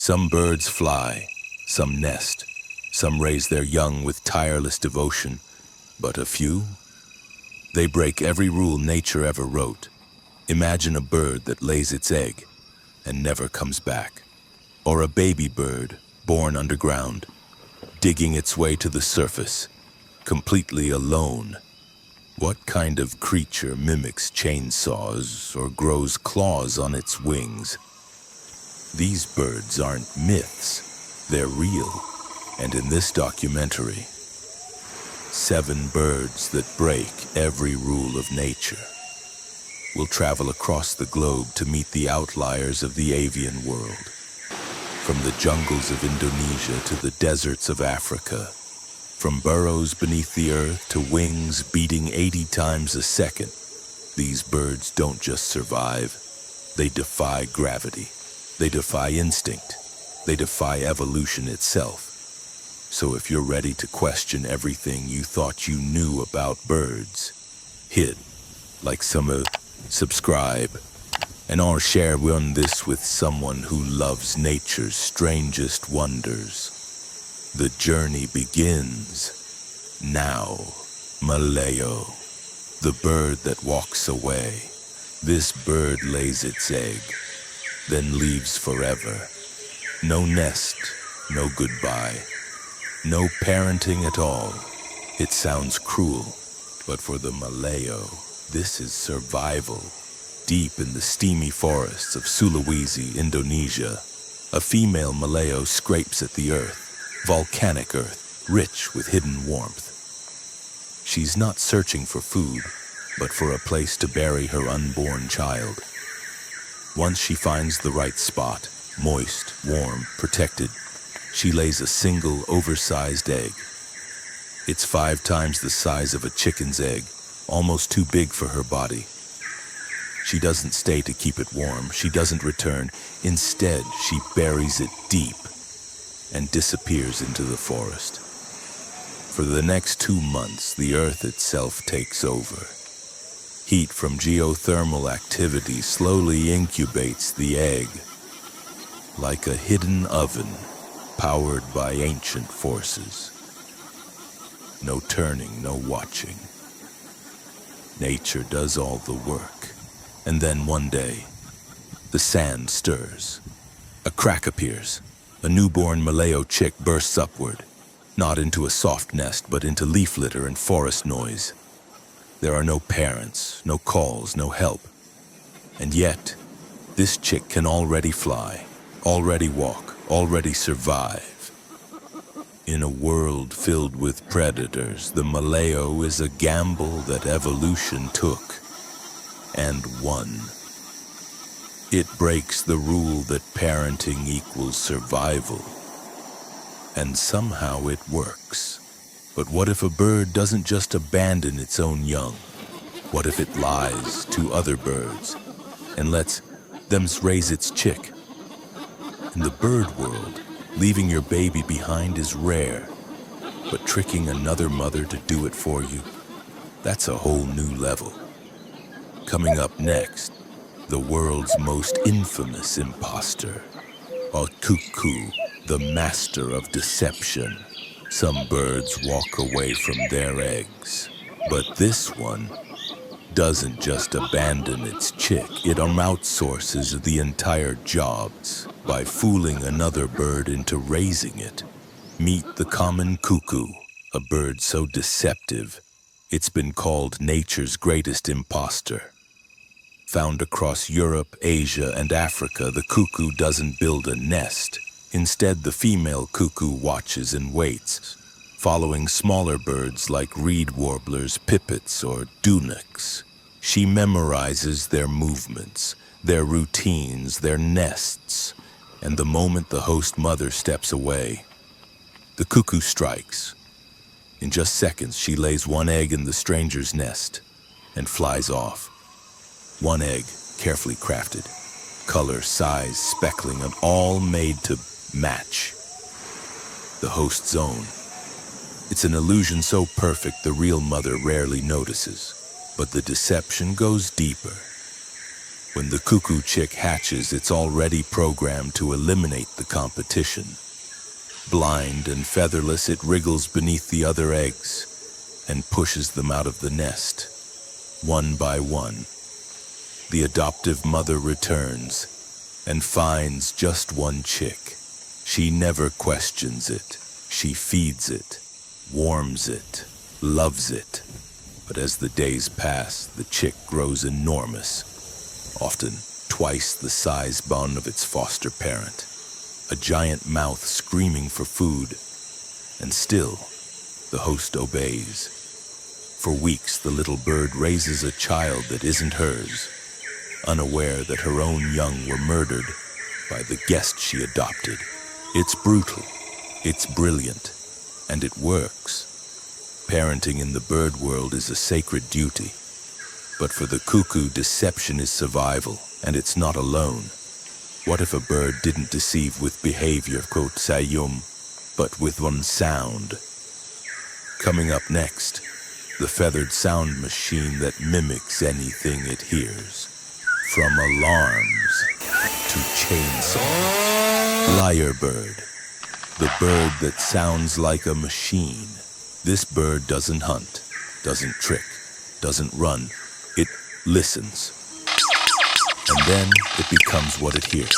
Some birds fly, some nest, some raise their young with tireless devotion, but a few? They break every rule nature ever wrote. Imagine a bird that lays its egg and never comes back, or a baby bird born underground, digging its way to the surface, completely alone. What kind of creature mimics chainsaws or grows claws on its wings? These birds aren't myths, they're real. And in this documentary, 7 birds that break every rule of nature. We'll travel across the globe to meet the outliers of the avian world. From the jungles of Indonesia to the deserts of Africa, from burrows beneath the earth to wings beating 80 times a second, these birds don't just survive, they defy gravity, they defy instinct, they defy evolution itself. So if you're ready to question everything you thought you knew about birds, hit like subscribe, and I'll share this with someone who loves nature's strangest wonders. The journey begins now. Maleo, the bird that walks away. This bird lays its egg, then leaves forever. No nest, no goodbye, no parenting at all. It sounds cruel, but for the Maleo, this is survival. Deep in the steamy forests of Sulawesi, Indonesia, a female Maleo scrapes at the earth, volcanic earth, rich with hidden warmth. She's not searching for food, but for a place to bury her unborn child. Once she finds the right spot, moist, warm, protected, she lays a single oversized egg. It's 5 times the size of a chicken's egg, almost too big for her body. She doesn't stay to keep it warm. She doesn't return. Instead, she buries it deep and disappears into the forest. For the next 2 months, the earth itself takes over. Heat from geothermal activity slowly incubates the egg, like a hidden oven powered by ancient forces. No turning, no watching. Nature does all the work. And then one day, the sand stirs. A crack appears. A newborn Maleo chick bursts upward, not into a soft nest, but into leaf litter and forest noise. There are no parents, no calls, no help. And yet, this chick can already fly, already walk, already survive. In a world filled with predators, the Maleo is a gamble that evolution took and won. It breaks the rule that parenting equals survival. And somehow it works. But what if a bird doesn't just abandon its own young? What if it lies to other birds and lets them raise its chick? In the bird world, leaving your baby behind is rare, but tricking another mother to do it for you, that's a whole new level. Coming up next, the world's most infamous imposter, a cuckoo, the master of deception. Some birds walk away from their eggs, but this one doesn't just abandon its chick, it outsources the entire jobs by fooling another bird into raising it. Meet the common cuckoo, a bird so deceptive, it's been called nature's greatest imposter. Found across Europe, Asia, and Africa, the cuckoo doesn't build a nest. Instead, the female cuckoo watches and waits, following smaller birds like reed warblers, pipits, or dunaks. She memorizes their movements, their routines, their nests, and the moment the host mother steps away, the cuckoo strikes. In just seconds, she lays 1 egg in the stranger's nest and flies off. 1 egg, carefully crafted, color, size, speckling, and all made to match the host's own. It's an illusion so perfect the real mother rarely notices, but the deception goes deeper. When the cuckoo chick hatches, it's already programmed to eliminate the competition. Blind and featherless, it wriggles beneath the other eggs and pushes them out of the nest, one by one. The adoptive mother returns and finds just one chick. She never questions it. She feeds it, warms it, loves it. But as the days pass, the chick grows enormous, often twice the size bone of its foster parent, a giant mouth screaming for food, and still the host obeys. For weeks, the little bird raises a child that isn't hers, unaware that her own young were murdered by the guest she adopted. It's brutal, it's brilliant, and it works. Parenting in the bird world is a sacred duty. But for the cuckoo, deception is survival, and it's not alone. What if a bird didn't deceive with behavior, quote, sayum, but with one sound? Coming up next, the feathered sound machine that mimics anything it hears. From alarms to chainsaws. Lyrebird, the bird that sounds like a machine. This bird doesn't hunt, doesn't trick, doesn't run. It listens. And then it becomes what it hears.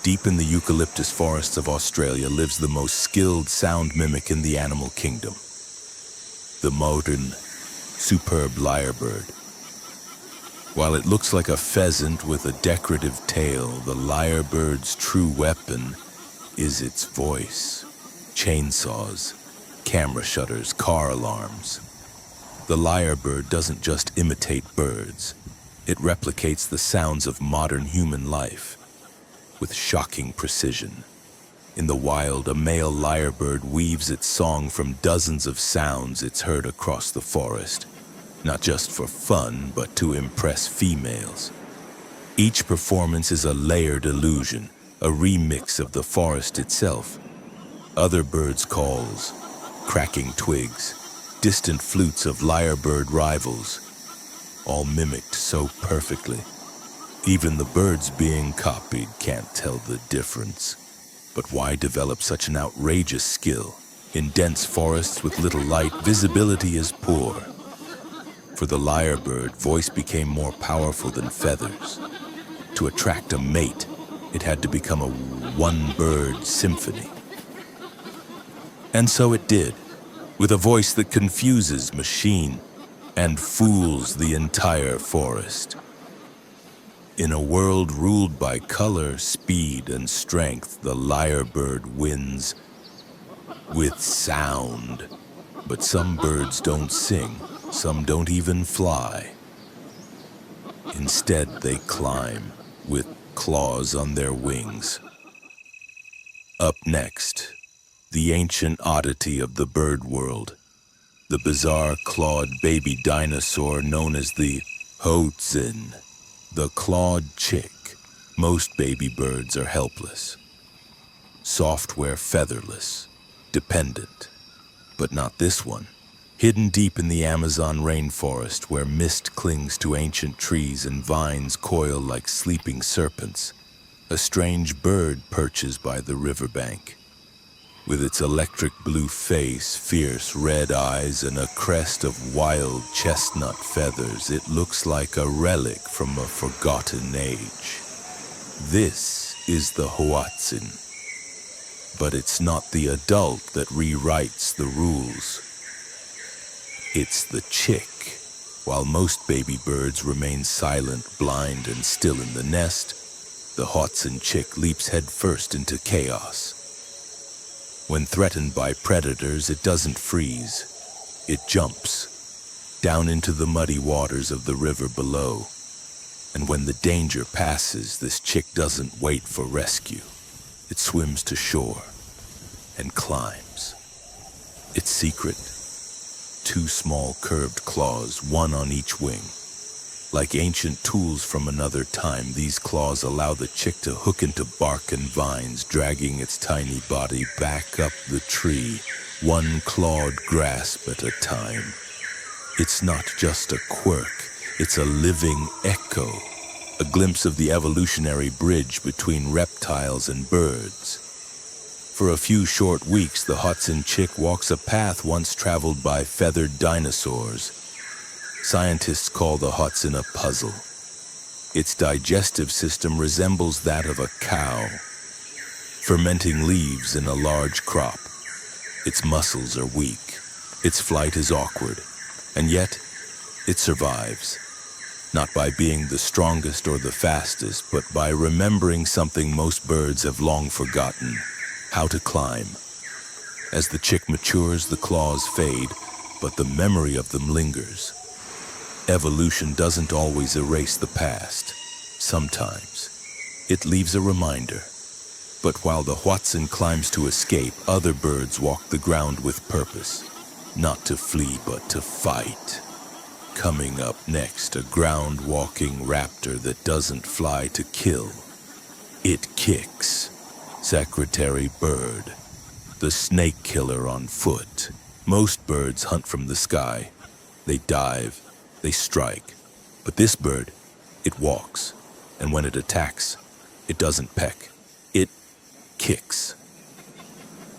Deep in the eucalyptus forests of Australia lives the most skilled sound mimic in the animal kingdom. The modern, superb lyrebird. While it looks like a pheasant with a decorative tail, the lyrebird's true weapon is its voice. Chainsaws, camera shutters, car alarms. The lyrebird doesn't just imitate birds. It replicates the sounds of modern human life with shocking precision. In the wild, a male lyrebird weaves its song from dozens of sounds it's heard across the forest, not just for fun, but to impress females. Each performance is a layered illusion, a remix of the forest itself. Other birds' calls, cracking twigs, distant flutes of lyrebird rivals, all mimicked so perfectly. Even the birds being copied can't tell the difference. But why develop such an outrageous skill? In dense forests with little light, visibility is poor. For the lyrebird, voice became more powerful than feathers. To attract a mate, it had to become a one-bird symphony. And so it did, with a voice that confuses machine and fools the entire forest. In a world ruled by color, speed, and strength, the lyrebird wins with sound. But some birds don't sing, some don't even fly. Instead, they climb with claws on their wings. Up next, the ancient oddity of the bird world, the bizarre clawed baby dinosaur known as the Hodson. The clawed chick. Most baby birds are helpless, software featherless, dependent. But not this one. Hidden deep in the Amazon rainforest where mist clings to ancient trees and vines coil like sleeping serpents, a strange bird perches by the riverbank. With its electric blue face, fierce red eyes, and a crest of wild chestnut feathers, it looks like a relic from a forgotten age. This is the Hodson. But it's not the adult that rewrites the rules. It's the chick. While most baby birds remain silent, blind, and still in the nest, the Hodson chick leaps headfirst into chaos. When threatened by predators, it doesn't freeze. It jumps down into the muddy waters of the river below. And when the danger passes, this chick doesn't wait for rescue. It swims to shore and climbs. Its secret? 2 small curved claws, one on each wing. Like ancient tools from another time, these claws allow the chick to hook into bark and vines, dragging its tiny body back up the tree, one clawed grasp at a time. It's not just a quirk, it's a living echo a glimpse of the evolutionary bridge between reptiles and birds. For a few short weeks, the Hodson Chick walks a path once traveled by feathered dinosaurs. Scientists call the Hodson a puzzle. Its digestive system resembles that of a cow, fermenting leaves in a large crop. Its muscles are weak, its flight is awkward, and yet it survives. Not by being the strongest or the fastest, but by remembering something most birds have long forgotten: how to climb. As the chick matures, the claws fade, but the memory of them lingers. Evolution doesn't always erase the past. Sometimes it leaves a reminder. But while the Hodson climbs to escape, other birds walk the ground with purpose. Not to flee, but to fight. Coming up next, a ground-walking raptor that doesn't fly to kill. It kicks. Secretary Bird, the snake killer on foot. Most birds hunt from the sky. They dive, they strike. But this bird, it walks. And when it attacks, it doesn't peck. It kicks.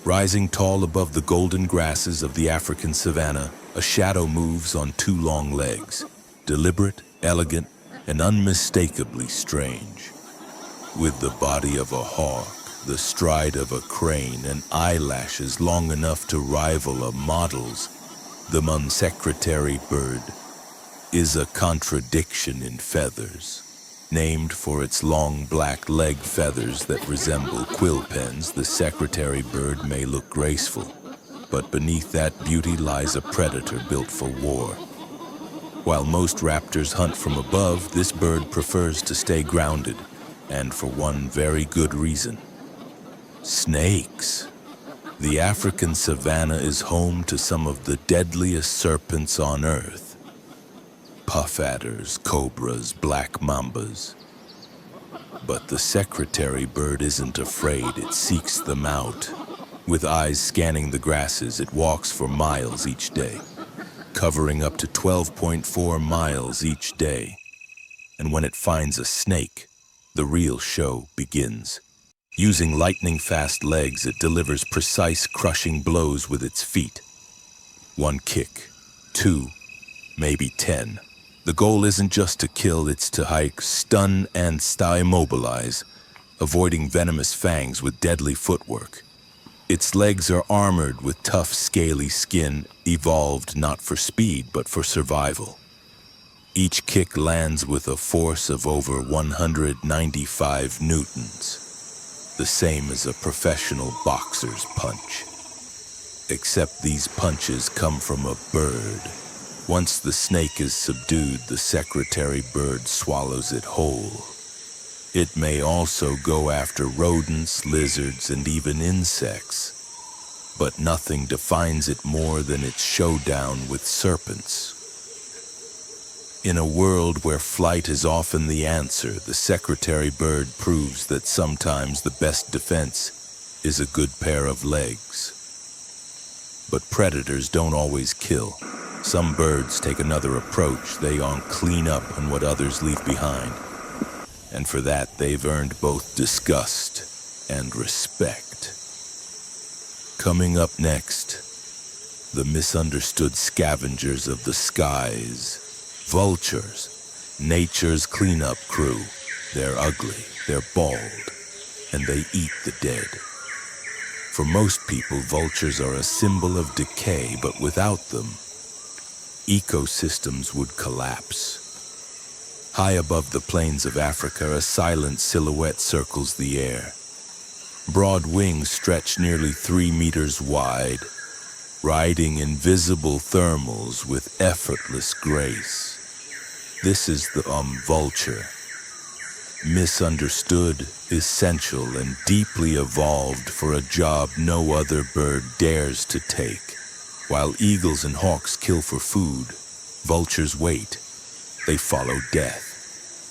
Rising tall above the golden grasses of the African savanna, a shadow moves on two long legs, deliberate, elegant, and unmistakably strange. With the body of a hawk, the stride of a crane, and eyelashes long enough to rival a model's, the Secretary Bird is a contradiction in feathers. Named for its long black leg feathers that resemble quill pens, the Secretary Bird may look graceful, but beneath that beauty lies a predator built for war. While most raptors hunt from above, this bird prefers to stay grounded, and for one very good reason: snakes. The African savanna is home to some of the deadliest serpents on Earth. Puff adders, cobras, black mambas. But the Secretary Bird isn't afraid, it seeks them out. With eyes scanning the grasses, it walks for miles each day, covering up to 12.4 miles each day. And when it finds a snake, the real show begins. Using lightning-fast legs, it delivers precise, crushing blows with its feet. One kick, two, maybe 10. The goal isn't just to kill, it's to hike, stun, and immobilize, avoiding venomous fangs with deadly footwork. Its legs are armored with tough, scaly skin, evolved not for speed, but for survival. Each kick lands with a force of over 195 newtons, the same as a professional boxer's punch. Except these punches come from a bird. Once the snake is subdued, the Secretary Bird swallows it whole. It may also go after rodents, lizards, and even insects. But nothing defines it more than its showdown with serpents. In a world where flight is often the answer, the Secretary Bird proves that sometimes the best defense is a good pair of legs. But predators don't always kill. Some birds take another approach. They clean up on what others leave behind. And for that, they've earned both disgust and respect. Coming up next, the misunderstood scavengers of the skies. Vultures, nature's cleanup crew. They're ugly, they're bald, and they eat the dead. For most people, vultures are a symbol of decay, but without them, ecosystems would collapse. High above the plains of Africa, a silent silhouette circles the air. Broad wings stretch nearly 3 meters wide, riding invisible thermals with effortless grace. This is the vulture. Misunderstood, essential, and deeply evolved for a job no other bird dares to take. While eagles and hawks kill for food, vultures wait. They follow death.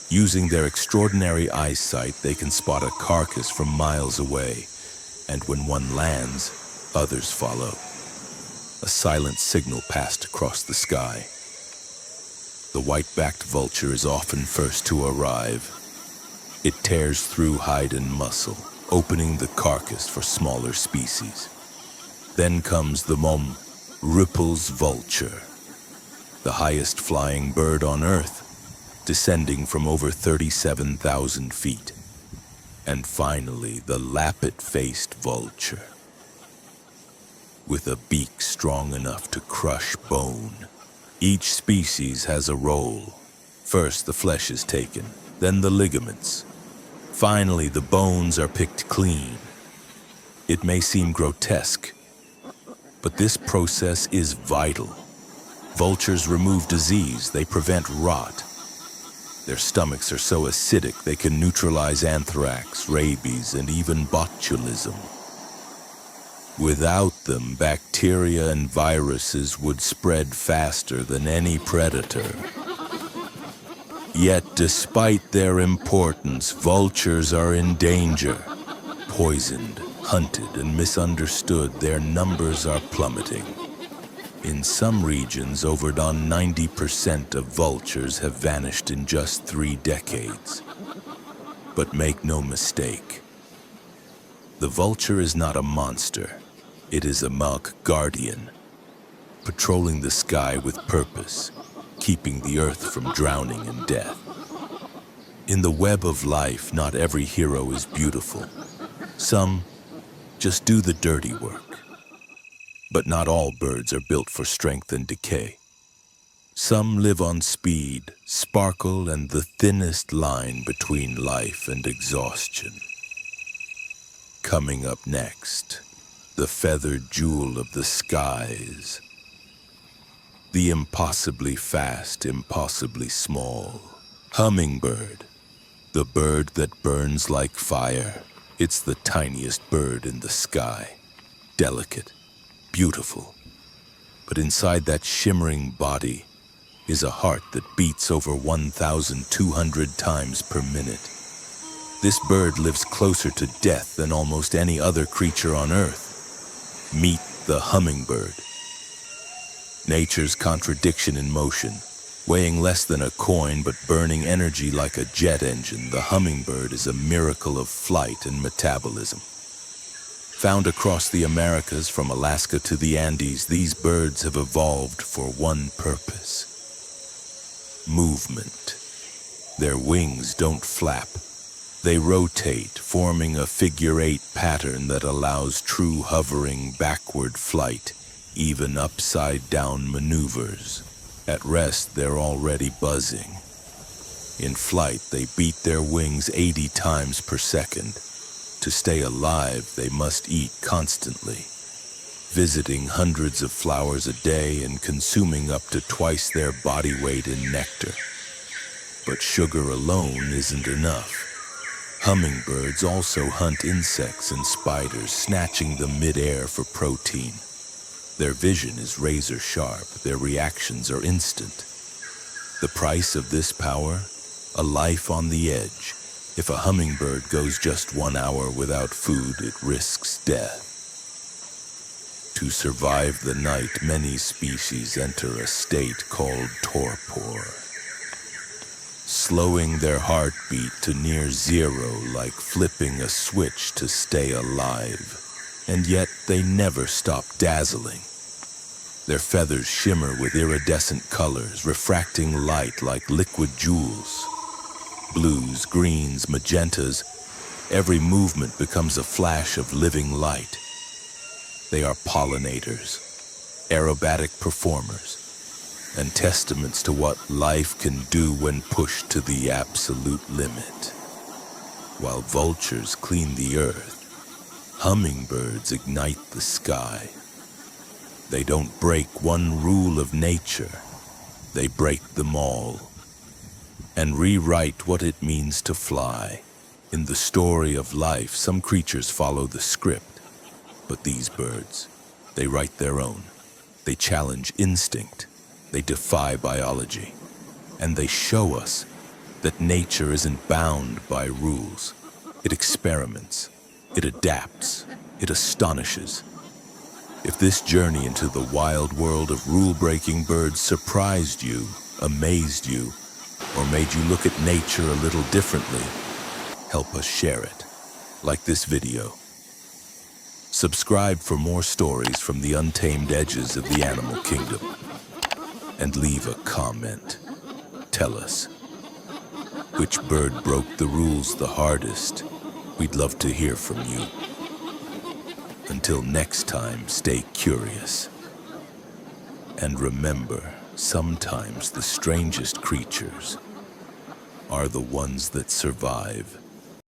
Using their extraordinary eyesight, they can spot a carcass from miles away, and when one lands, others follow. A silent signal passed across the sky. The white-backed vulture is often first to arrive. It tears through hide and muscle, opening the carcass for smaller species. Then comes the Ripple's vulture, the highest flying bird on Earth, descending from over 37,000 feet. And finally, the lappet-faced vulture, with a beak strong enough to crush bone. Each species has a role. First, the flesh is taken, then the ligaments. Finally, the bones are picked clean. It may seem grotesque, but this process is vital. Vultures remove disease, they prevent rot. Their stomachs are so acidic they can neutralize anthrax, rabies, and even botulism. Without them, bacteria and viruses would spread faster than any predator. Yet, despite their importance, vultures are in danger. Poisoned, hunted, and misunderstood, their numbers are plummeting. In some regions, over 90% of vultures have vanished in just 3 decades. But make no mistake, the vulture is not a monster. It is a Malk guardian, patrolling the sky with purpose, keeping the earth from drowning in death. In the web of life, not every hero is beautiful. Some just do the dirty work. But not all birds are built for strength and decay. Some live on speed, sparkle, and the thinnest line between life and exhaustion. Coming up next, the feathered jewel of the skies. The impossibly fast, impossibly small. Hummingbird, the bird that burns like fire. It's the tiniest bird in the sky. Delicate, beautiful. But inside that shimmering body is a heart that beats over 1,200 times per minute. This bird lives closer to death than almost any other creature on Earth. Meet the hummingbird. Nature's contradiction in motion. Weighing less than a coin but burning energy like a jet engine, the hummingbird is a miracle of flight and metabolism. Found across the Americas from Alaska to the Andes, these birds have evolved for one purpose: movement. Their wings don't flap. They rotate, forming a figure-8 pattern that allows true hovering backward flight, even upside-down maneuvers. At rest, they're already buzzing. In flight, they beat their wings 80 times per second. To stay alive, they must eat constantly, visiting hundreds of flowers a day and consuming up to twice their body weight in nectar. But sugar alone isn't enough. Hummingbirds also hunt insects and spiders, snatching them mid-air for protein. Their vision is razor sharp, their reactions are instant. The price of this power? A life on the edge. If a hummingbird goes just 1 hour without food, it risks death. To survive the night, many species enter a state called torpor, slowing their heartbeat to near zero, like flipping a switch to stay alive. And yet they never stop dazzling. Their feathers shimmer with iridescent colors, refracting light like liquid jewels. Blues, greens, magentas, every movement becomes a flash of living light. They are pollinators, aerobatic performers, and testaments to what life can do when pushed to the absolute limit. While vultures clean the earth, hummingbirds ignite the sky. They don't break one rule of nature, they break them all, and rewrite what it means to fly. In the story of life, some creatures follow the script, but these birds, they write their own. They challenge instinct, they defy biology, and they show us that nature isn't bound by rules. It experiments, it adapts, it astonishes. If this journey into the wild world of rule-breaking birds surprised you, amazed you, or made you look at nature a little differently, help us share it, like this video. Subscribe for more stories from the untamed edges of the animal kingdom. And leave a comment. Tell us, which bird broke the rules the hardest? We'd love to hear from you. Until next time, stay curious. And remember, sometimes the strangest creatures are the ones that survive.